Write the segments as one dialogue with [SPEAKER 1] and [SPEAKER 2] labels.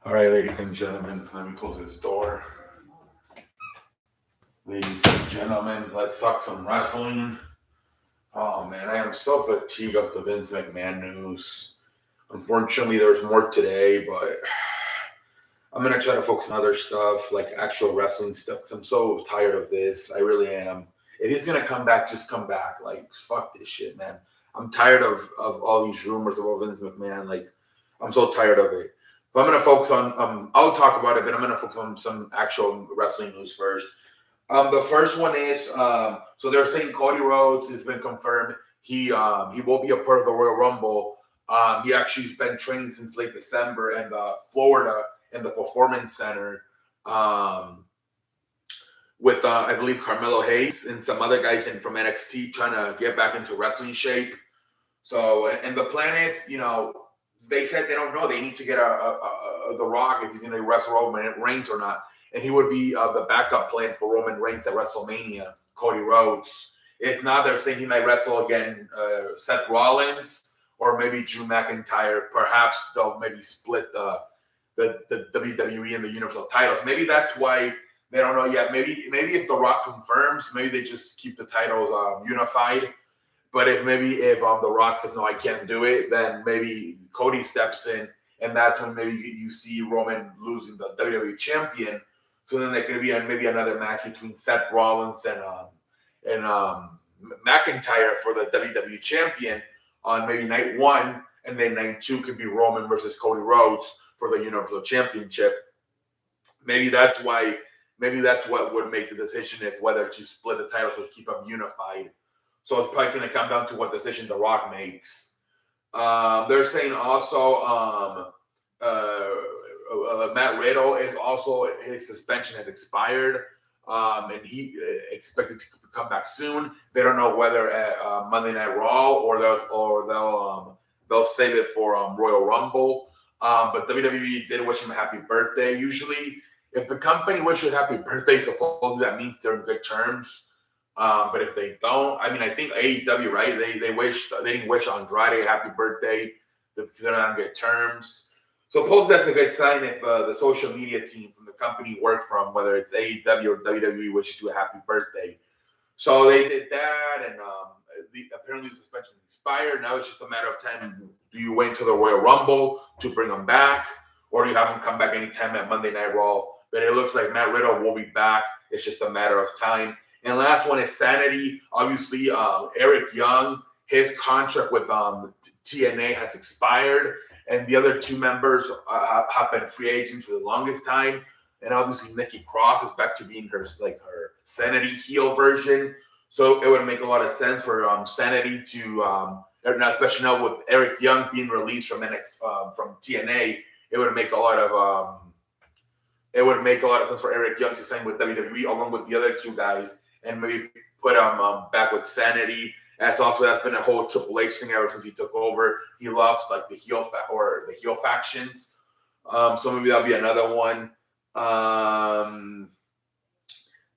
[SPEAKER 1] All right, ladies and gentlemen, let me close this door. Ladies and gentlemen, let's talk some wrestling. Oh man, I am so fatigued of the Vince McMahon news. Unfortunately, there's more today, but I'm gonna try to focus on other stuff, like actual wrestling stuff. 'Cause I'm so tired of this. I really am. If he's gonna come back, just come back. Like fuck this shit, man. I'm tired of all these rumors about Vince McMahon. Like I'm so tired of it. But I'm gonna focus on. I'll talk about it, but I'm gonna focus on some actual wrestling news first. The first one is so they're saying Cody Rhodes has been confirmed. He will be a part of the Royal Rumble. He actually's been training since late December in Florida in the Performance Center with I believe Carmelo Hayes and some other guys from NXT trying to get back into wrestling shape. So and the plan is, they said they don't know. They need to get The Rock if he's going to wrestle Roman Reigns or not, and he would be the backup plan for Roman Reigns at WrestleMania. Cody Rhodes. If not, they're saying he might wrestle again Seth Rollins or maybe Drew McIntyre. Perhaps they'll maybe split the WWE and the Universal titles. Maybe that's why they don't know yet. Maybe if The Rock confirms, maybe they just keep the titles unified. But if The Rock says no, I can't do it, then maybe Cody steps in, and that's when maybe you see Roman losing the WWE champion. So then there could be maybe another match between Seth Rollins and McIntyre for the WWE champion on maybe night one, and then night two could be Roman versus Cody Rhodes for the Universal Championship. Maybe that's why. Maybe that's what would make the decision if whether to split the titles or keep them unified. So it's probably going to come down to what decision The Rock makes. They're saying also Matt Riddle is also, his suspension has expired, and he expected to come back soon. They don't know whether at Monday Night Raw or they'll save it for Royal Rumble. But WWE did wish him a happy birthday. Usually, if the company wishes happy birthday, supposedly that means they're in good terms. But if they don't, I think AEW, right? They didn't wish Andrade a happy birthday because they're not on good terms. Suppose that's a good sign if the social media team from the company work from, whether it's AEW or WWE, wishes you a happy birthday. So they did that, and apparently the suspension expired. Now it's just a matter of time. Do you wait until the Royal Rumble to bring them back, or do you have them come back anytime at Monday Night Raw? But it looks like Matt Riddle will be back. It's just a matter of time. And last one is Sanity. Obviously, Eric Young, his contract with TNA has expired, and the other two members have been free agents for the longest time. And obviously, Nikki Cross is back to being her Sanity heel version. So it would make a lot of sense for Sanity to, especially now with Eric Young being released from TNA, it would make a lot of sense for Eric Young to sign with WWE along with the other two guys, and maybe put him back with Sanity. That's been a whole Triple H thing ever since he took over. He loves the heel factions. So maybe that'll be another one.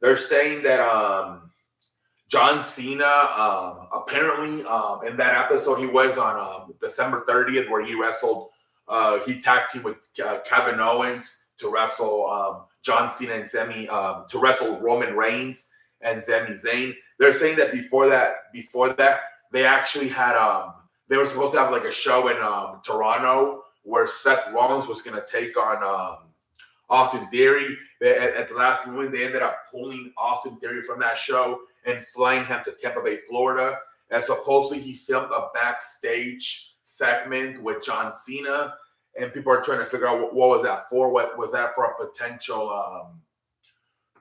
[SPEAKER 1] They're saying that John Cena apparently in that episode he was on December 30th where he wrestled. He tag teamed with Kevin Owens to wrestle John Cena and to wrestle Roman Reigns and Sami Zayn. They're saying that before that, they actually had they were supposed to have a show in Toronto where Seth Rollins was going to take on Austin Theory. At the last moment, they ended up pulling Austin Theory from that show and flying him to Tampa Bay, Florida. And supposedly he filmed a backstage segment with John Cena. And people are trying to figure out what was that for? What was that for a potential?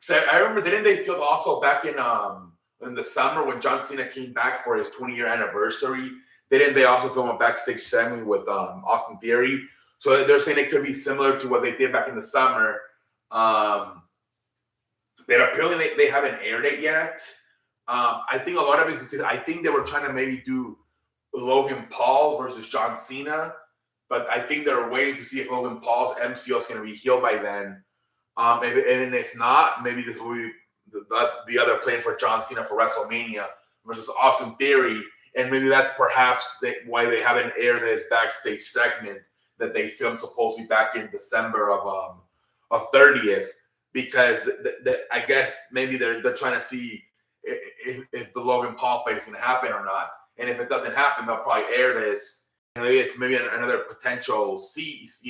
[SPEAKER 1] So I remember, didn't they film also back in the summer when John Cena came back for his 20-year anniversary? Didn't they also film a backstage segment with Austin Theory? So they're saying it could be similar to what they did back in the summer. But apparently they haven't aired it yet. I think a lot of it is because I think they were trying to maybe do Logan Paul versus John Cena. But I think they're waiting to see if Logan Paul's MCO is going to be healed by then. And if not, maybe this will be the other plan for John Cena for WrestleMania versus Austin Theory. And maybe that's perhaps why they haven't aired this backstage segment. that they filmed supposedly back in December of 30th, because I guess maybe they're trying to see if the Logan Paul fight is going to happen or not. And if it doesn't happen, they'll probably air this. And maybe another potential seeds,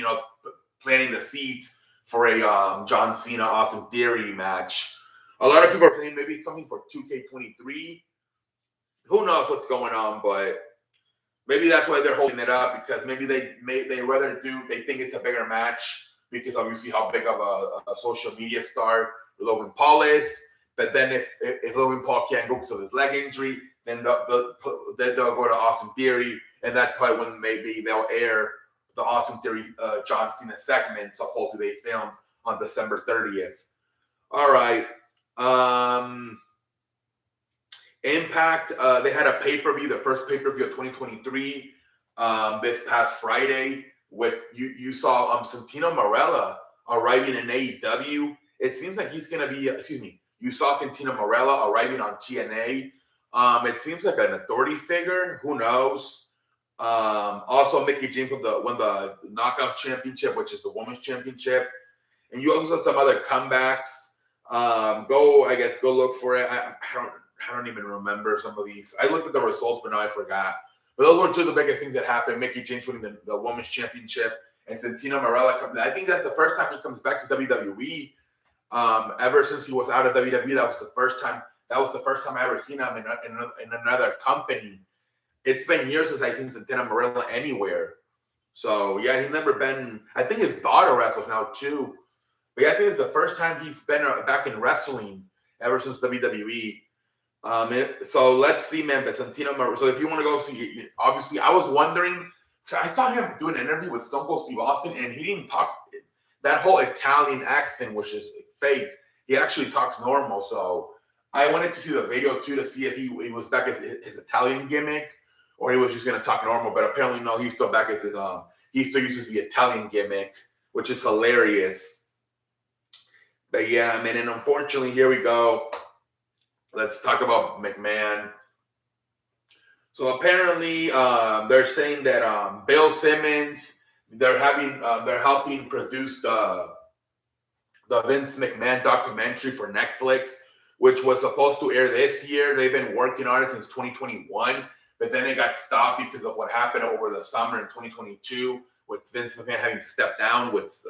[SPEAKER 1] planting the seeds for a John Cena Austin Theory match. A lot of people are saying maybe it's something for 2K23. Who knows what's going on, but maybe that's why they're holding it up, because maybe they think it's a bigger match, because obviously how big of a social media star Logan Paul is. But then if Logan Paul can't go because of his leg injury, then they'll go to Austin Theory, and that's probably when maybe they'll air the Austin Theory John Cena segment, supposedly they filmed on December 30th. All right. Impact, they had a pay-per-view, the first pay-per-view of 2023, this past Friday. With you saw Santino Marella arriving in AEW. It seems like he's going to be, you saw Santino Marella arriving on TNA. It seems like an authority figure. Who knows? Also, Mickie James won the Knockout Championship, which is the Women's Championship. And you also saw some other comebacks. Go look for it. I don't even remember some of these. I looked at the results, but now I forgot. But those were two of the biggest things that happened. Mickie James winning the Women's Championship, and Santino Marella coming. I think that's the first time he comes back to WWE. Ever since he was out of WWE, that was the first time. That was the first time I ever seen him in another company. It's been years since I've seen Santino Marella anywhere. So yeah, he's never been. I think his daughter wrestles now too. But yeah, I think it's the first time he's been back in wrestling ever since WWE. So let's see, man. But Santino Marella. So if you want to go see, obviously, I was wondering. So I saw him do an interview with Stone Cold Steve Austin, and he didn't talk that whole Italian accent, which is fake. He actually talks normal. So I wanted to see the video too to see if he was back as his Italian gimmick, or he was just going to talk normal. But apparently, no, he's still back as his he still uses the Italian gimmick, which is hilarious. But yeah, man, and unfortunately, here we go. Let's talk about McMahon. So apparently, they're saying that Bill Simmons, they're helping produce the Vince McMahon documentary for Netflix, which was supposed to air this year. They've been working on it since 2021, but then it got stopped because of what happened over the summer in 2022, with Vince McMahon having to step down with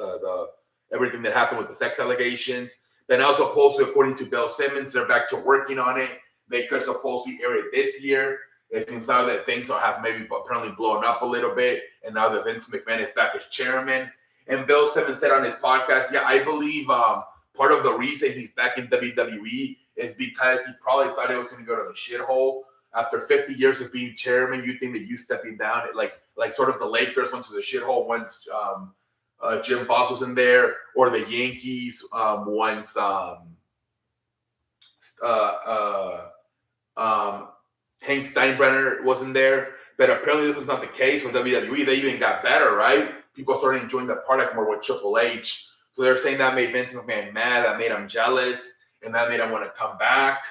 [SPEAKER 1] everything that happened with the sex allegations. Then also supposedly, according to Bill Simmons, they're back to working on it. They could supposedly air it this year. It seems now that things have maybe apparently blown up a little bit, and now that Vince McMahon is back as chairman. And Bill Simmons said on his podcast, yeah, I believe part of the reason he's back in WWE is because he probably thought it was going to go to the shithole. After 50 years of being chairman, you think that you stepping down, like sort of the Lakers went to the shithole once Jim Boss was in there, or the Yankees once Hank Steinbrenner wasn't there. But apparently this was not the case with WWE. They even got better, right? People started enjoying the product more with Triple H. So they're saying that made Vince McMahon mad, that made him jealous, and that made him want to come back.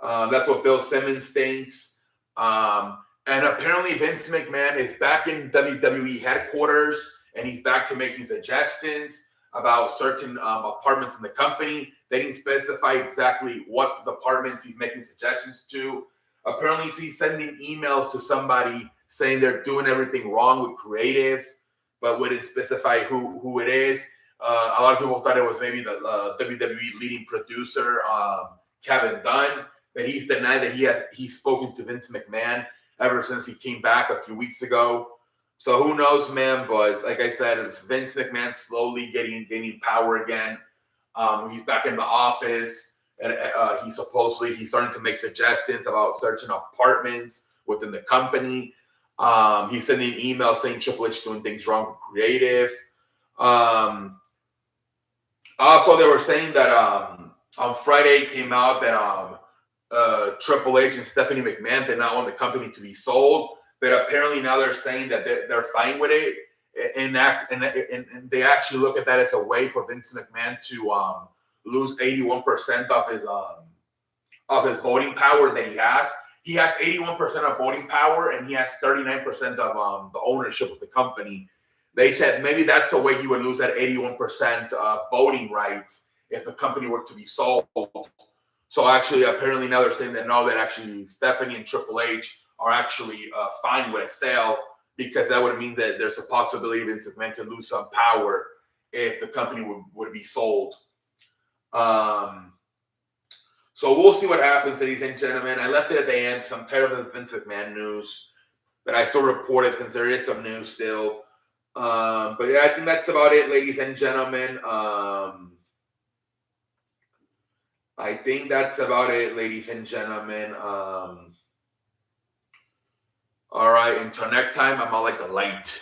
[SPEAKER 1] That's what Bill Simmons thinks. And apparently Vince McMahon is back in WWE headquarters, and he's back to making suggestions about certain apartments in the company. They didn't specify exactly what departments he's making suggestions to. Apparently he's sending emails to somebody saying they're doing everything wrong with creative, but wouldn't specify who it is. A lot of people thought it was maybe the WWE leading producer, Kevin Dunn, but he's denied that he's spoken to Vince McMahon ever since he came back a few weeks ago. So who knows, man? But like I said, it's Vince McMahon slowly gaining power again. He's back in the office, and he's starting to make suggestions about certain apartments within the company. He's sending emails saying Triple H doing things wrong with creative. Also, they were saying that on Friday it came out that Triple H and Stephanie McMahon did not want the company to be sold, but apparently now they're saying that they're fine with it, and they actually look at that as a way for Vince McMahon to lose 81% of his voting power that he has. He has 81% of voting power, and he has 39% of the ownership of the company. They said maybe that's a way he would lose that 81% voting rights if the company were to be sold. So actually, apparently now they're saying that no, that actually Stephanie and Triple H are actually fine with a sale, because that would mean that there's a possibility Vince McMahon could lose some power if the company would be sold. So we'll see what happens, ladies and gentlemen. I left it at the end because I'm tired of this Vince McMahon news, but I still report it since there is some news still. But yeah, I think that's about it, ladies and gentlemen. I think that's about it, ladies and gentlemen. All right, until next time, I'm out like a light.